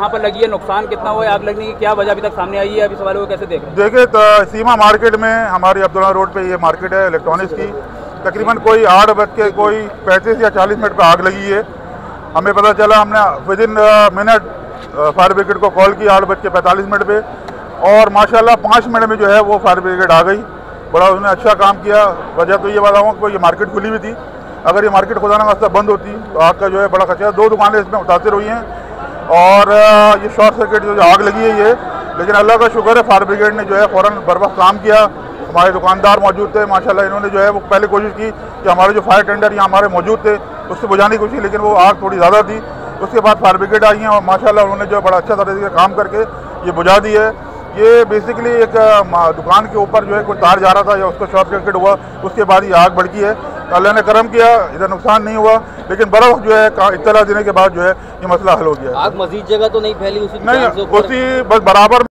कहाँ पर लगी है, नुकसान कितना हुआ है आग लगने की, क्या वजह अभी तक सामने आई है, अभी सवाल को कैसे देख रहे हैं? देखिए तो सीमा मार्केट में हमारी अब्दुल्ला रोड पे ये मार्केट है इलेक्ट्रॉनिक्स की, तकरीबन कोई 8:35 या 40 मिनट पर आग लगी है। हमें पता चला, हमने विदिन मिनट फायर ब्रिगेड को कॉल किया 8:45 पे, और माशाल्लाह 5 मिनट में जो है वो फायर ब्रिगेड आ गई। बड़ा उसने अच्छा काम किया। वजह तो ये बताऊँ कि ये मार्केट खुली हुई थी, अगर ये मार्केट खुदा ना वास्ता बंद होती तो आग का जो है बड़ा खतरा। 2 दुकानें इसमें मुतासिर हुई हैं और ये शॉर्ट सर्किट जो आग लगी है ये, लेकिन अल्लाह का शुक्र है फायर ब्रिगेड ने जो है फ़ौरन बर वक्त काम किया। हमारे दुकानदार मौजूद थे माशाल्लाह, इन्होंने जो है वो पहले कोशिश की कि हमारे जो फायर टेंडर यहाँ हमारे मौजूद थे उससे बुझाने की कोशिश, लेकिन वो आग थोड़ी ज़्यादा थी। उसके बाद फायर ब्रिगेड आई हैं और माशाल्लाह उन्होंने जो बड़ा अच्छा तरीके से काम करके ये बुझा दी है। ये बेसिकली एक दुकान के ऊपर जो है कोई तार जा रहा था या उसको शॉर्ट सर्किट हुआ, उसके बाद ये आग भड़की है। अल्लाह ने करम किया, इधर नुकसान नहीं हुआ, लेकिन बड़ा वक्त जो है इत्तला देने के बाद जो है ये मसला हल हो गया। आग मजीद जगह तो नहीं फैली? नहीं, उसी बस बराबर